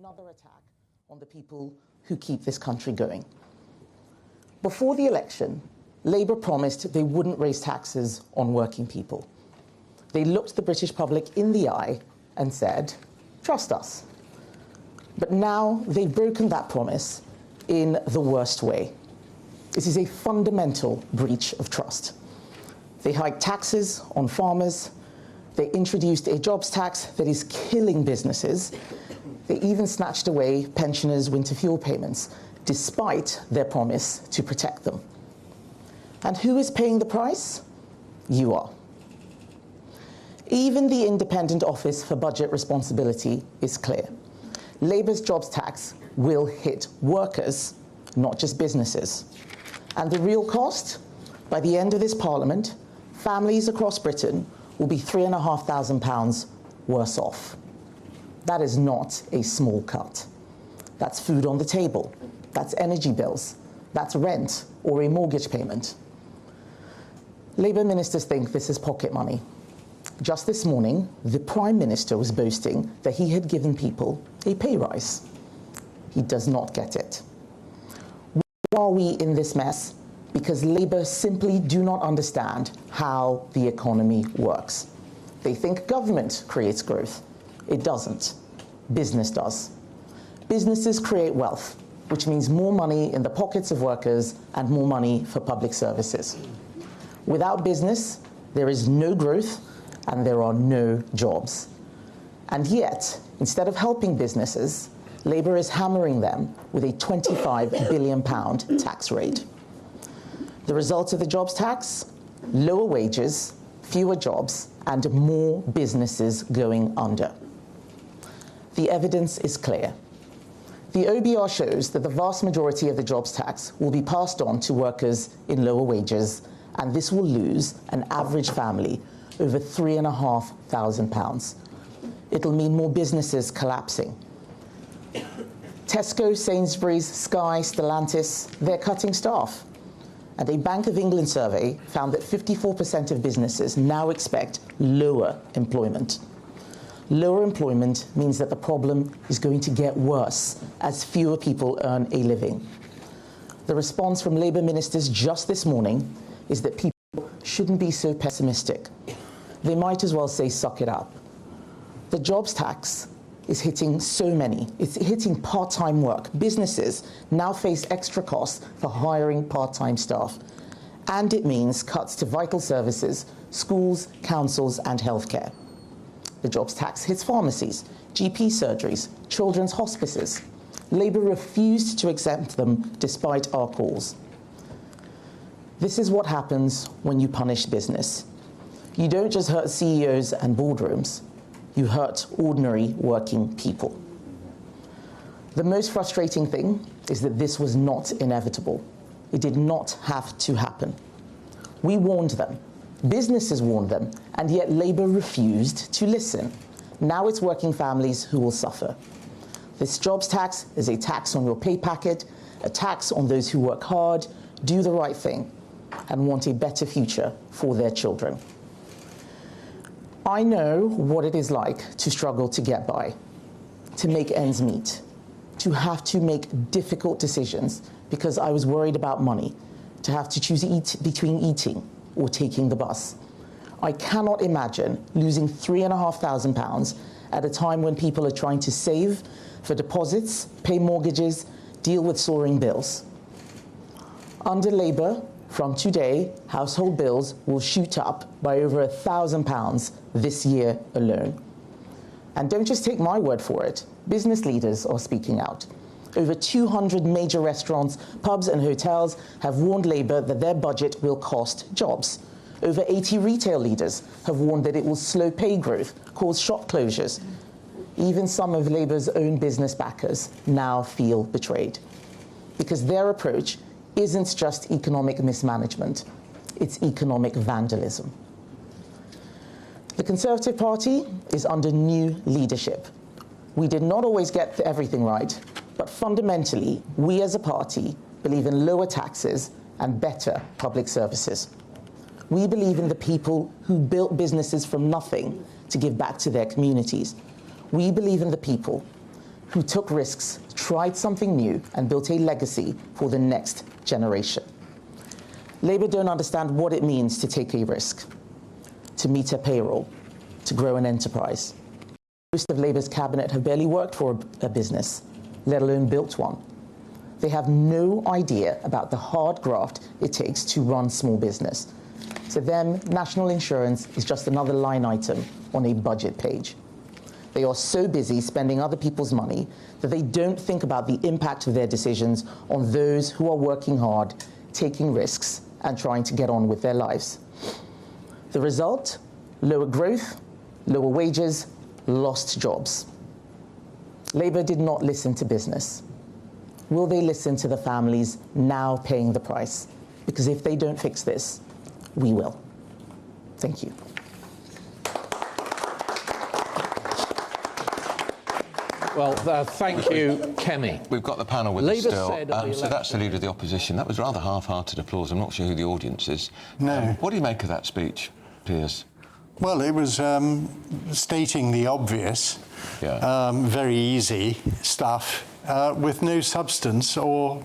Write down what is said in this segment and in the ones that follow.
another attack on the people who keep this country going. Before the election, Labour promised they wouldn't raise taxes on working people. They looked the British public in the eye and said, trust us. But now they've broken that promise in the worst way. This is a fundamental breach of trust. They hiked taxes on farmers. They introduced a jobs tax that is killing businesses. They even snatched away pensioners' winter fuel payments, despite their promise to protect them. And who is paying the price? You are. Even the Independent Office for Budget Responsibility is clear. Labour's jobs tax will hit workers, not just businesses. And the real cost? By the end of this Parliament, families across Britain will be £3,500 worse off. That is not a small cut. That's food on the table. That's energy bills. That's rent or a mortgage payment. Labour ministers think this is pocket money. Just this morning, the Prime Minister was boasting that he had given people a pay rise. He does not get it. Why are we in this mess? Because Labour simply do not understand how the economy works. They think government creates growth. It doesn't. Business does. Businesses create wealth, which means more money in the pockets of workers and more money for public services. Without business, there is no growth and there are no jobs. And yet, instead of helping businesses, Labour is hammering them with a £25 billion tax rate. The results of the jobs tax? Lower wages, fewer jobs, and more businesses going under. The evidence is clear. The OBR shows that the vast majority of the jobs tax will be passed on to workers in lower wages, and this will lose an average family over £3,500. It'll mean more businesses collapsing. Tesco, Sainsbury's, Sky, Stellantis, they're cutting staff. And a Bank of England survey found that 54% of businesses now expect lower employment. Lower employment means that the problem is going to get worse as fewer people earn a living. The response from Labour ministers just this morning is that people shouldn't be so pessimistic. They might as well say, suck it up. The jobs tax is hitting so many. It's hitting part-time work. Businesses now face extra costs for hiring part-time staff. And it means cuts to vital services, schools, councils, and healthcare. The jobs tax hits pharmacies, GP surgeries, children's hospices. Labour refused to exempt them despite our calls. This is what happens when you punish business. You don't just hurt CEOs and boardrooms. You hurt ordinary working people. The most frustrating thing is that this was not inevitable. It did not have to happen. We warned them. Businesses warned them, and yet Labour refused to listen. Now it's working families who will suffer. This jobs tax is a tax on your pay packet, a tax on those who work hard, do the right thing, and want a better future for their children. I know what it is like to struggle to get by, to make ends meet, to have to make difficult decisions because I was worried about money, to have to choose between eating or taking the bus. I cannot imagine losing £3,500 at a time when people are trying to save for deposits, pay mortgages, deal with soaring bills. Under Labour, from today, household bills will shoot up by over £1,000 this year alone. And don't just take my word for it. Business leaders are speaking out. Over 200 major restaurants, pubs and hotels have warned Labour that their budget will cost jobs. Over 80 retail leaders have warned that it will slow pay growth, cause shop closures. Even some of Labour's own business backers now feel betrayed. Because their approach isn't just economic mismanagement, it's economic vandalism. The Conservative Party is under new leadership. We did not always get everything right, but fundamentally, we as a party believe in lower taxes and better public services. We believe in the people who built businesses from nothing to give back to their communities. We believe in the people who took risks, tried something new, and built a legacy for the next generation. Labour don't understand what it means to take a risk, to meet a payroll, to grow an enterprise. Most of Labour's cabinet have barely worked for a business, let alone built one. They have no idea about the hard graft it takes to run small business. To them, national insurance is just another line item on a budget page. They are so busy spending other people's money that they don't think about the impact of their decisions on those who are working hard, taking risks, and trying to get on with their lives. The result? Lower growth, lower wages, lost jobs. Labour did not listen to business. Will they listen to the families now paying the price? Because if they don't fix this, we will. Thank you. Well, thank you, Kemi. We've got the panel with Labour us still. said at the So that's the Leader of the Opposition. That was rather half-hearted applause. I'm not sure who the audience is. No. What do you make of that speech, Piers? Well, it was stating the obvious, Yeah. very easy stuff with no substance or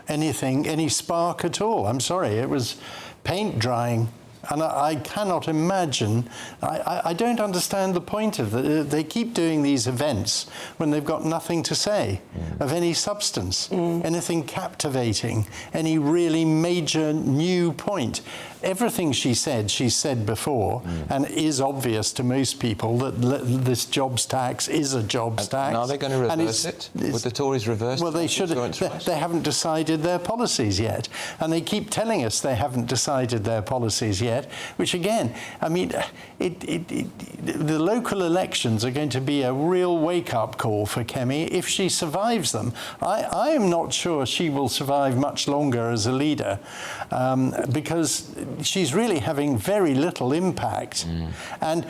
anything, any spark at all. I'm sorry, it was paint drying. And I cannot imagine, I don't understand the point of it. They keep doing these events when they've got nothing to say of any substance, anything captivating, any really major new point. Everything she's said before, and is obvious to most people that this jobs tax is a jobs tax. And are they going to reverse it? Would the Tories reverse it? Well, they should. They haven't decided their policies yet, and they keep telling us they haven't decided their policies yet. Which again, I mean, the local elections are going to be a real wake-up call for Kemi if she survives them. I am not sure she will survive much longer as a leader, because she's really having very little impact. And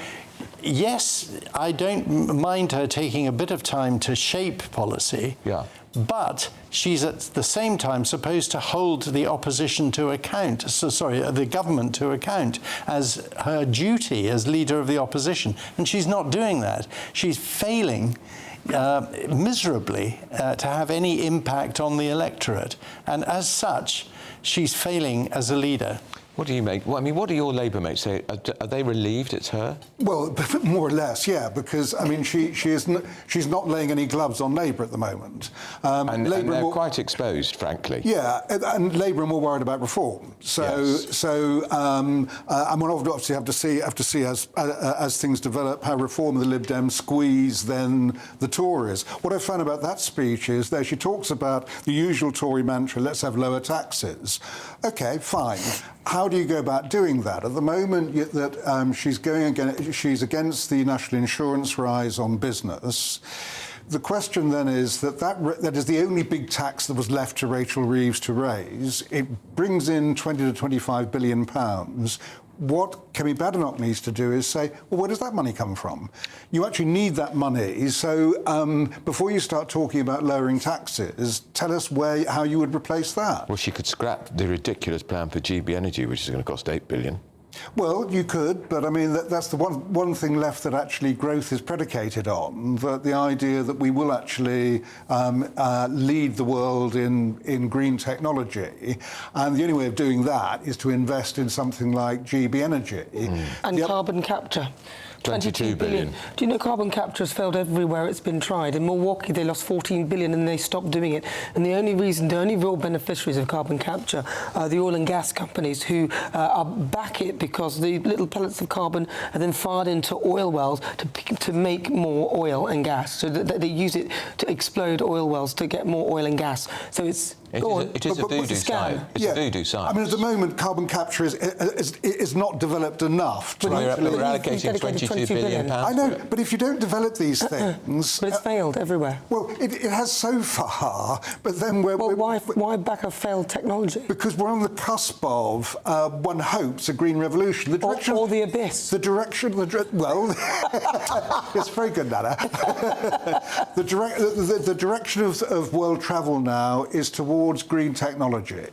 yes, I don't mind her taking a bit of time to shape policy. Yeah. But she's at the same time supposed to hold the opposition to account, the government to account as her duty as leader of the opposition. And she's not doing that. She's failing miserably to have any impact on the electorate. And as such, she's failing as a leader. What do you make? Well, I mean, what do your Labour mates say? Are they relieved it's her? Well, more or less, yeah, because I mean, she's not laying any gloves on Labour at the moment, and they're quite exposed, frankly. Yeah, and Labour are more worried about reform. So, yes. and we'll obviously have to see as things develop how reform of the Lib Dems squeeze then the Tories. What I found about that speech is that she talks about the usual Tory mantra: let's have lower taxes. Okay, fine. How do you go about doing that? At the moment, she's against the national insurance rise on business. The question then is that is the only big tax that was left to Rachel Reeves to raise. It brings in 20 to 25 billion pounds. What Kemi Badenoch needs to do is say, well, where does that money come from? You actually need that money. So before you start talking about lowering taxes, tell us how you would replace that. Well, she could scrap the ridiculous plan for GB Energy, which is going to cost 8 billion. Well, you could, but I mean, that's the one thing left that actually growth is predicated on, that the idea that we will actually lead the world in green technology. And the only way of doing that is to invest in something like GB Energy. And carbon capture. 22 billion. Do you know carbon capture has failed everywhere it's been tried? In Milwaukee, they lost 14 billion and they stopped doing it. And the only real beneficiaries of carbon capture are the oil and gas companies who back it because the little pellets of carbon are then fired into oil wells to make more oil and gas. So that they use it to explode oil wells to get more oil and gas. So it is a voodoo science. It's a voodoo science. I mean, at the moment, carbon capture is not not developed enough. We're allocating 22 billion pounds. I know, but if you don't develop these things... But it's failed everywhere. Well, it has so far, but then why back a failed technology? Because we're on the cusp of, one hopes, a green revolution. The direction, or the abyss. The direction... well, it's very good, Nana. The direction of world travel now is towards towards green technology,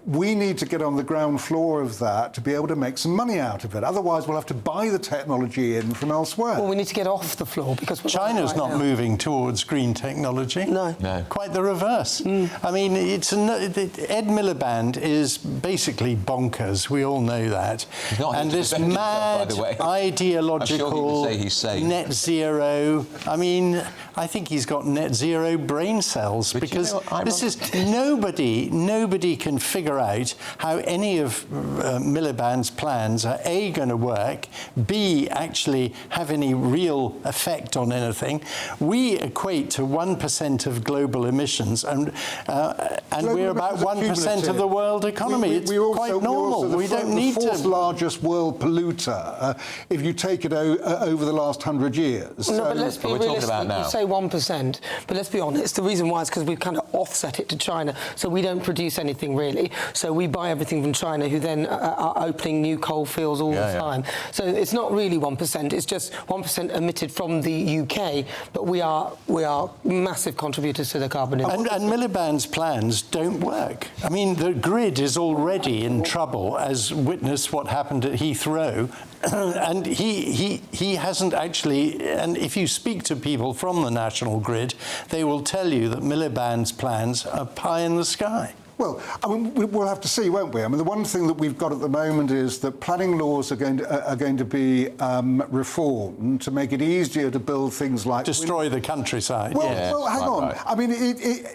we need to get on the ground floor of that to be able to make some money out of it. Otherwise, we'll have to buy the technology in from elsewhere. Well, we need to get off the floor because China's right not now. moving towards green technology. No. Quite the reverse. I mean, Ed Miliband is basically bonkers. We all know that. He's not here And to this defend himself, by mad the way. ideological I'm sure he would say he's sane. net zero. I mean, I think he's got net zero brain cells But because you know, this is nobody can figure out how any of Miliband's plans are A, going to work, B, actually have any real effect on anything. We equate to 1% of global emissions, and we're about 1% of the world economy. It's quite normal. We don't need to. The fourth largest world polluter if you take it over the last 100 years. No, but let's be we're talking realistic. about now. You say 1%, but let's be honest. The reason why is because we've kind of offset it to China, so we don't produce anything really. So we buy everything from China, who then are opening new coal fields all the time. So it's not really 1%. It's just 1% emitted from the UK, but we are massive contributors to the carbon emissions. And Miliband's plans don't work. I mean, the grid is already in trouble, as witness what happened at Heathrow. And he hasn't actually, and if you speak to people from the national grid, they will tell you that Miliband's plans are pie in the sky. Well, I mean, we'll have to see, won't we? I mean, the one thing that we've got at the moment is that planning laws are going to be reformed to make it easier to build things like Destroy the countryside. Well, hang on. Right. I mean,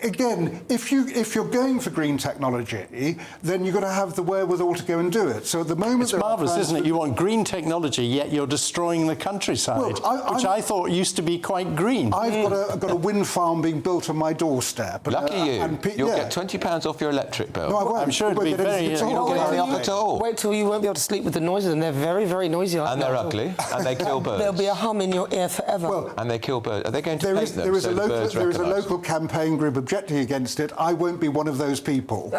again, if you're going for green technology, then you've got to have the wherewithal to go and do it. So at the moment, It's marvellous, isn't it? You want green technology, yet you're destroying the countryside, which I thought used to be quite green. I've got a wind farm being built on my doorstep. Lucky you. You'll get £20 off your electric bill. No, I won't. I'm sure it'd be very... You don't get anything off at all. Wait till you won't be able to sleep with the noise of them. They're very, very noisy. And they're ugly, and they kill birds. There'll be a hum in your ear forever. Well, and they kill birds. Are they going to paint them there is so the birds a recognise them? local campaign group objecting against it. I won't be one of those people.